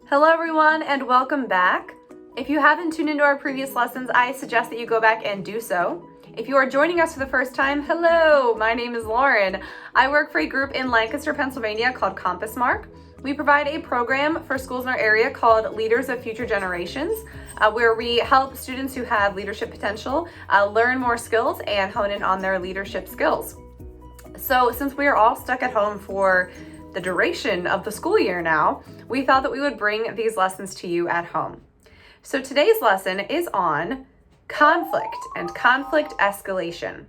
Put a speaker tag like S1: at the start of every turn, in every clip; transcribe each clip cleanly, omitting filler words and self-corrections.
S1: Hello everyone and welcome back. If you haven't tuned into our previous lessons, I suggest that you go back and do so. If you are joining us for the first time, hello, my name is Lauren. I work for a group in Lancaster, Pennsylvania called Compass Mark. We provide a program for schools in our area called Leaders of Future Generations, where we help students who have leadership potential learn more skills and hone in on their leadership skills. So since we are all stuck at home for the duration of the school year now, we thought that we would bring these lessons to you at home. So today's lesson is on conflict and conflict escalation.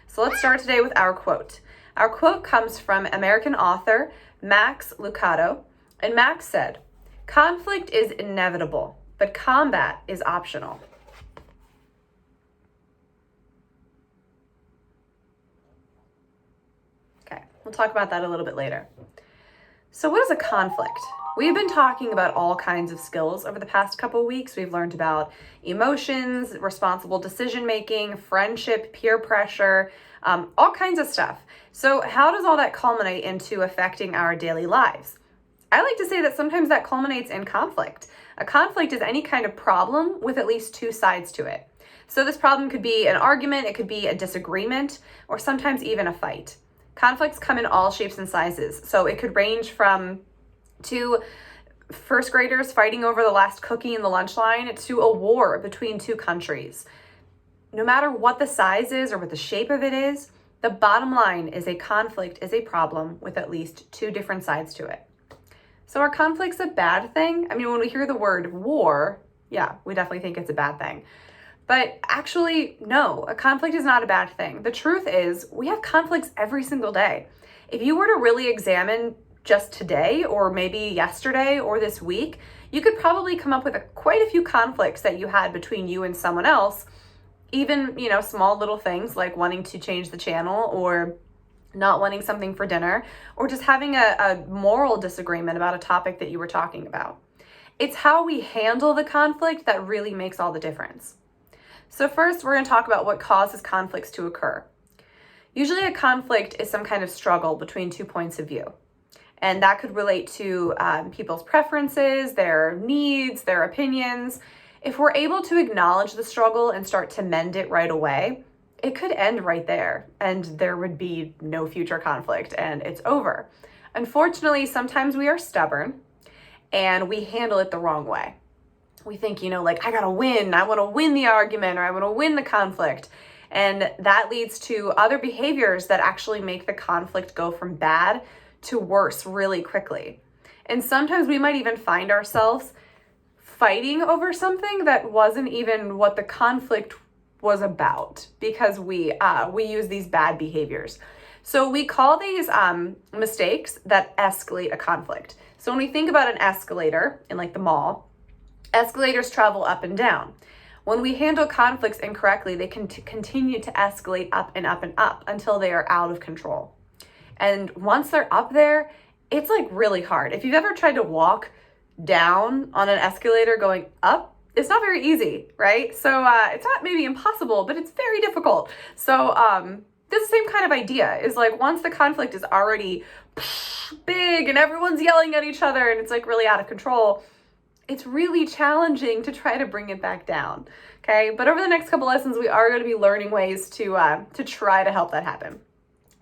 S1: So let's start today with our quote. Our quote comes from American author Max Lucado, and Max said, "Conflict is inevitable, but combat is optional." Okay, we'll talk about that a little bit later. So what is a conflict? We've been talking about all kinds of skills over the past couple of weeks. We've learned about emotions, responsible decision-making, friendship, peer pressure, all kinds of stuff. So how does all that culminate into affecting our daily lives? I like to say that sometimes that culminates in conflict. A conflict is any kind of problem with at least two sides to it. So this problem could be an argument, it could be a disagreement, or sometimes even a fight. Conflicts come in all shapes and sizes. So it could range from two first graders fighting over the last cookie in the lunch line to a war between two countries. No matter what the size is or what the shape of it is, the bottom line is a conflict is a problem with at least two different sides to it. So are conflicts a bad thing? I mean, when we hear the word war, yeah, we definitely think it's a bad thing. But actually, no, a conflict is not a bad thing. The truth is, we have conflicts every single day. If you were to really examine just today, or maybe yesterday, or this week, you could probably come up with quite a few conflicts that you had between you and someone else. Even, small little things like wanting to change the channel, or not wanting something for dinner, or just having a moral disagreement about a topic that you were talking about. It's how we handle the conflict that really makes all the difference. So first, we're going to talk about what causes conflicts to occur. Usually a conflict is some kind of struggle between 2 points of view. And that could relate to people's preferences, their needs, their opinions. If we're able to acknowledge the struggle and start to mend it right away, it could end right there and there would be no future conflict and it's over. Unfortunately, sometimes we are stubborn and we handle it the wrong way. We think, I gotta win. I want to win the argument, or I want to win the conflict. And that leads to other behaviors that actually make the conflict go from bad to worse really quickly. And sometimes we might even find ourselves fighting over something that wasn't even what the conflict was about, because we use these bad behaviors. So we call these mistakes that escalate a conflict. So when we think about an escalator in the mall, escalators travel up and down. When we handle conflicts incorrectly, they can continue to escalate up and up and up until they are out of control. And once they're up there, it's really hard. If you've ever tried to walk down on an escalator going up, it's not very easy, right? So it's not maybe impossible, but it's very difficult. So this is the same kind of idea, is once the conflict is already big and everyone's yelling at each other and it's really out of control, it's really challenging to try to bring it back down, okay? But over the next couple lessons, we are going to be learning ways to try to help that happen.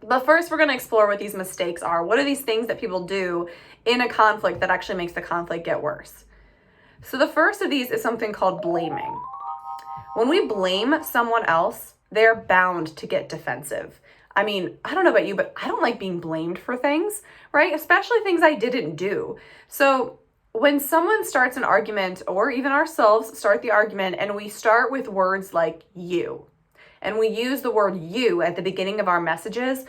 S1: But first, we're going to explore what these mistakes are. What are these things that people do in a conflict that actually makes the conflict get worse? So the first of these is something called blaming. When we blame someone else, they're bound to get defensive. I mean, I don't know about you, but I don't like being blamed for things, right? Especially things I didn't do. So when someone starts an argument, or even ourselves start the argument, and we start with words like you, and we use the word you at the beginning of our messages,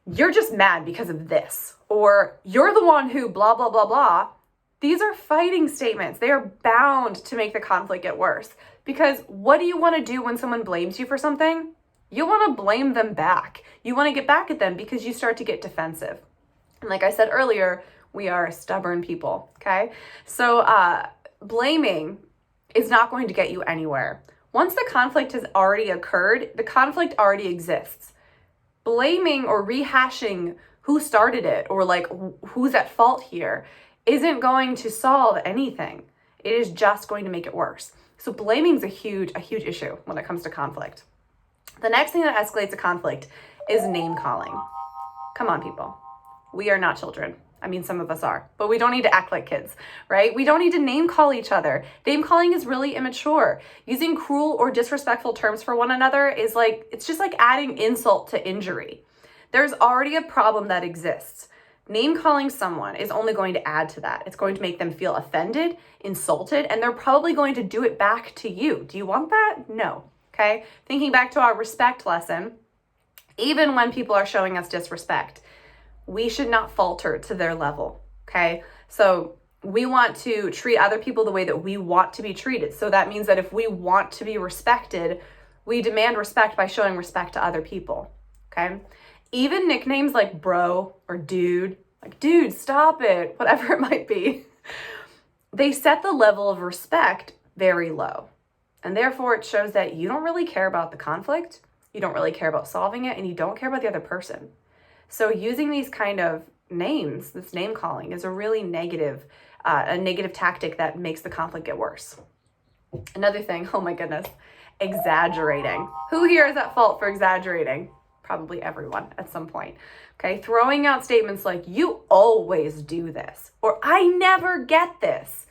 S1: you're just mad because of this, or you're the one who blah, blah, blah, blah. These are fighting statements. They are bound to make the conflict get worse. Because what do you want to do when someone blames you for something? You want to blame them back. You want to get back at them because you start to get defensive. And like I said earlier, we are stubborn people, okay? So blaming is not going to get you anywhere. Once the conflict has already occurred, the conflict already exists. Blaming or rehashing who started it, or who's at fault here, isn't going to solve anything. It is just going to make it worse. So blaming is a huge issue when it comes to conflict. The next thing that escalates a conflict is name calling. Come on, people. We are not children. I mean, some of us are, but we don't need to act like kids, right? We don't need to name call each other. Name calling is really immature. Using cruel or disrespectful terms for one another is it's just like adding insult to injury. There's already a problem that exists. Name calling someone is only going to add to that. It's going to make them feel offended, insulted, and they're probably going to do it back to you. Do you want that? No. Okay. Thinking back to our respect lesson, even when people are showing us disrespect, we should not falter to their level. Okay. So we want to treat other people the way that we want to be treated. So that means that if we want to be respected, we demand respect by showing respect to other people. Okay. Even nicknames like bro or dude, like dude, stop it, whatever it might be, they set the level of respect very low. And therefore it shows that you don't really care about the conflict, you don't really care about solving it, and you don't care about the other person. So using these kind of names, this name calling, is a really negative tactic that makes the conflict get worse. Another thing, oh my goodness, exaggerating. Who here is at fault for exaggerating? Probably everyone at some point. Okay, throwing out statements like, you always do this, or I never get this.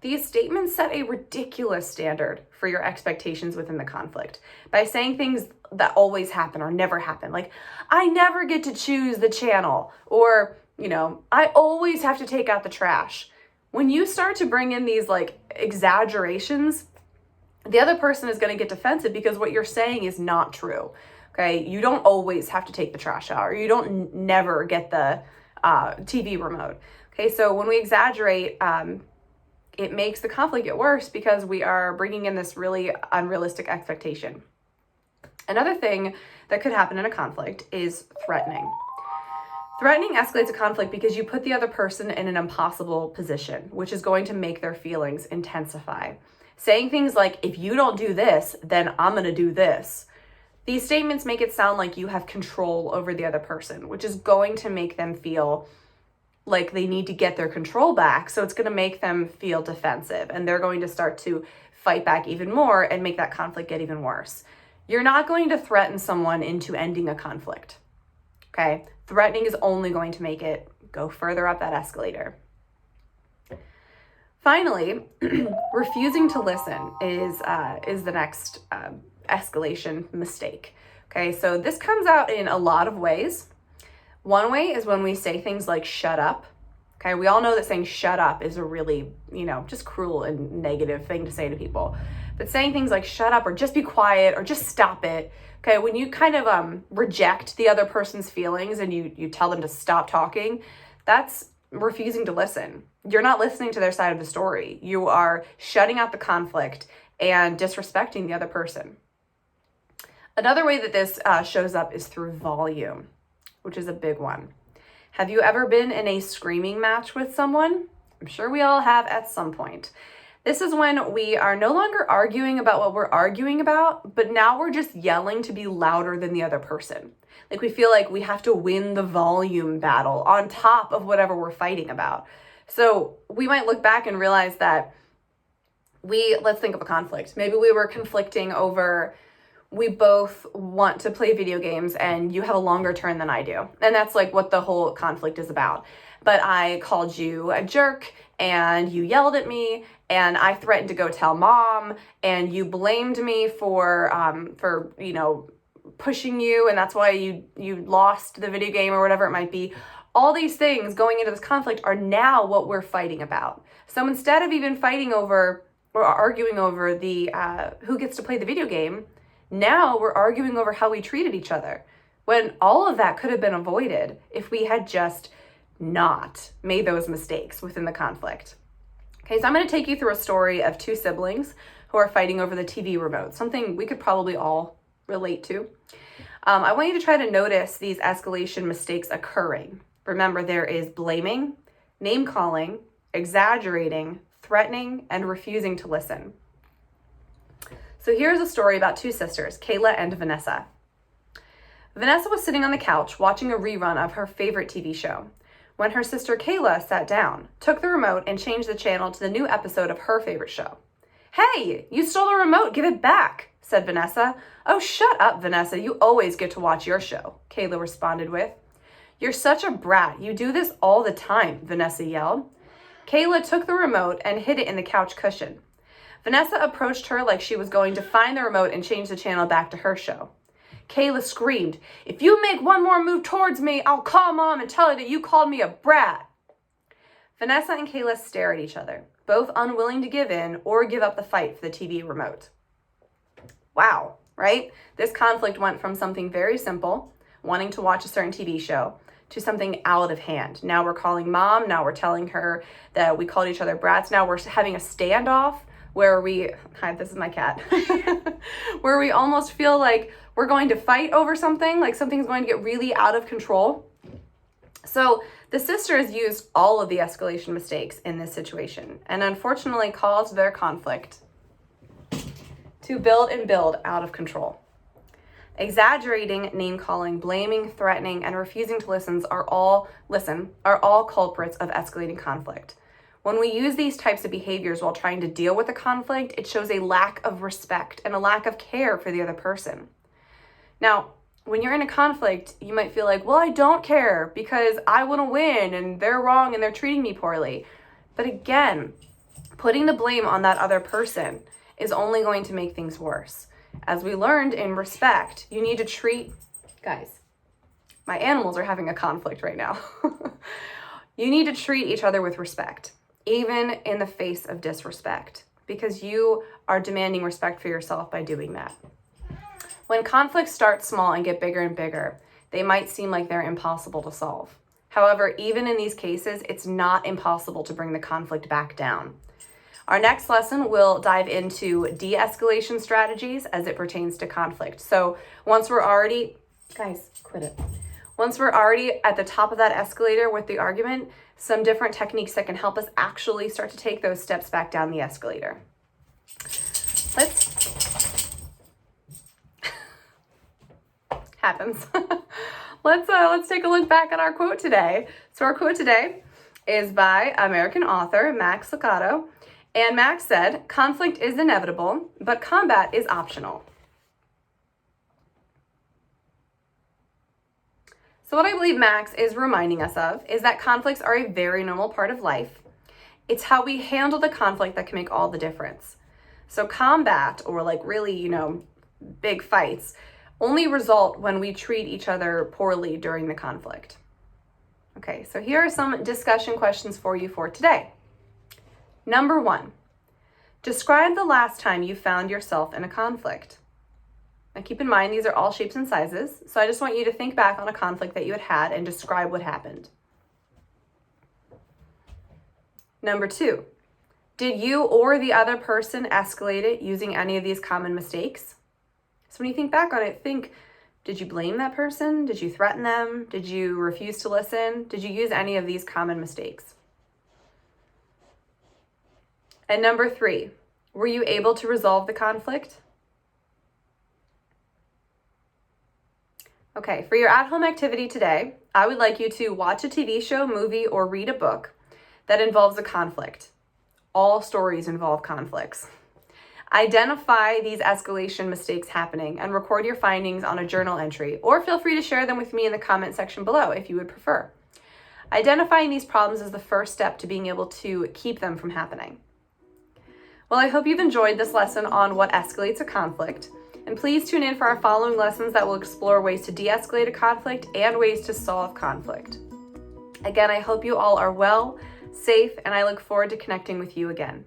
S1: These statements set a ridiculous standard for your expectations within the conflict by saying things that always happen or never happen. Like, I never get to choose the channel, or, I always have to take out the trash. When you start to bring in these exaggerations, the other person is going to get defensive because what you're saying is not true. Okay, you don't always have to take the trash out, or you don't never get the TV remote. Okay, so when we exaggerate, it makes the conflict get worse because we are bringing in this really unrealistic expectation. Another thing that could happen in a conflict is threatening. Threatening escalates a conflict because you put the other person in an impossible position, which is going to make their feelings intensify. Saying things like, if you don't do this, then I'm going to do this. These statements make it sound like you have control over the other person, which is going to make them feel like they need to get their control back. So it's going to make them feel defensive, and they're going to start to fight back even more and make that conflict get even worse. You're not going to threaten someone into ending a conflict. Okay? Threatening is only going to make it go further up that escalator. Finally, refusing to listen is the next escalation mistake. Okay, so this comes out in a lot of ways. One way is when we say things like shut up. Okay, we all know that saying shut up is a really, just cruel and negative thing to say to people. But saying things like shut up or just be quiet or just stop it. Okay, when you kind of reject the other person's feelings and you tell them to stop talking, that's refusing to listen. You're not listening to their side of the story. You are shutting out the conflict and disrespecting the other person. Another way that this shows up is through volume, which is a big one. Have you ever been in a screaming match with someone? I'm sure we all have at some point. This is when we are no longer arguing about what we're arguing about, but now we're just yelling to be louder than the other person. Like we feel like we have to win the volume battle on top of whatever we're fighting about. So we might look back and realize that let's think of a conflict. Maybe we were conflicting over, we both want to play video games and you have a longer turn than I do. And that's like what the whole conflict is about. But I called you a jerk and you yelled at me and I threatened to go tell mom and you blamed me for pushing you, and that's why you lost the video game or whatever it might be. All these things going into this conflict are now what we're fighting about. So instead of even fighting over or arguing over the who gets to play the video game, now we're arguing over how we treated each other, when all of that could have been avoided if we had just not made those mistakes within the conflict. Okay, so I'm going to take you through a story of two siblings who are fighting over the TV remote, something we could probably all relate to. I want you to try to notice these escalation mistakes occurring. Remember, there is blaming, name calling, exaggerating, threatening, and refusing to listen. So here's a story about two sisters, Kayla and Vanessa. Vanessa was sitting on the couch watching a rerun of her favorite TV show when her sister Kayla sat down, took the remote, and changed the channel to the new episode of her favorite show. "Hey, you stole the remote, give it back," said Vanessa. "Oh, shut up, Vanessa, you always get to watch your show," Kayla responded with. "You're such a brat, you do this all the time," Vanessa yelled. Kayla took the remote and hid it in the couch cushion. Vanessa approached her like she was going to find the remote and change the channel back to her show. Kayla screamed, "If you make one more move towards me, I'll call Mom and tell her that you called me a brat." Vanessa and Kayla stare at each other, both unwilling to give in or give up the fight for the TV remote. Wow, right? This conflict went from something very simple, wanting to watch a certain TV show, to something out of hand. Now we're calling Mom, now we're telling her that we called each other brats, now we're having a standoff where hi, this is my cat, where we almost feel like we're going to fight over something, like something's going to get really out of control. So the sisters used all of the escalation mistakes in this situation and unfortunately caused their conflict to build and build out of control. Exaggerating, name-calling, blaming, threatening, and refusing to listen are all culprits of escalating conflict. When we use these types of behaviors while trying to deal with a conflict, it shows a lack of respect and a lack of care for the other person. Now, when you're in a conflict, you might feel like, well, I don't care because I want to win and they're wrong and they're treating me poorly. But again, putting the blame on that other person is only going to make things worse. As we learned in respect, you need to treat, guys, my animals are having a conflict right now. You need to treat each other with respect, even in the face of disrespect, because you are demanding respect for yourself by doing that. When conflicts start small and get bigger and bigger, they might seem like they're impossible to solve. However, even in these cases, it's not impossible to bring the conflict back down. Our next lesson will dive into de-escalation strategies as it pertains to conflict. So once we're already at the top of that escalator with the argument, some different techniques that can help us actually start to take those steps back down the escalator. Let's take a look back at our quote today. So our quote today is by American author Max Lucado. And Max said, "Conflict is inevitable, but combat is optional." So what I believe Max is reminding us of is that conflicts are a very normal part of life. It's how we handle the conflict that can make all the difference. So combat, or really, big fights, only result when we treat each other poorly during the conflict. Okay, so here are some discussion questions for you for today. Number 1, describe the last time you found yourself in a conflict. Now keep in mind, these are all shapes and sizes, so I just want you to think back on a conflict that you had and describe what happened. Number 2, did you or the other person escalate it using any of these common mistakes? So when you think back on it, did you blame that person? Did you threaten them? Did you refuse to listen? Did you use any of these common mistakes? And number 3, were you able to resolve the conflict? Okay, for your at-home activity today, I would like you to watch a TV show, movie, or read a book that involves a conflict. All stories involve conflicts. Identify these escalation mistakes happening and record your findings on a journal entry, or feel free to share them with me in the comment section below if you would prefer. Identifying these problems is the first step to being able to keep them from happening. Well, I hope you've enjoyed this lesson on what escalates a conflict, and please tune in for our following lessons that will explore ways to de-escalate a conflict and ways to solve conflict. Again, I hope you all are well, safe, and I look forward to connecting with you again.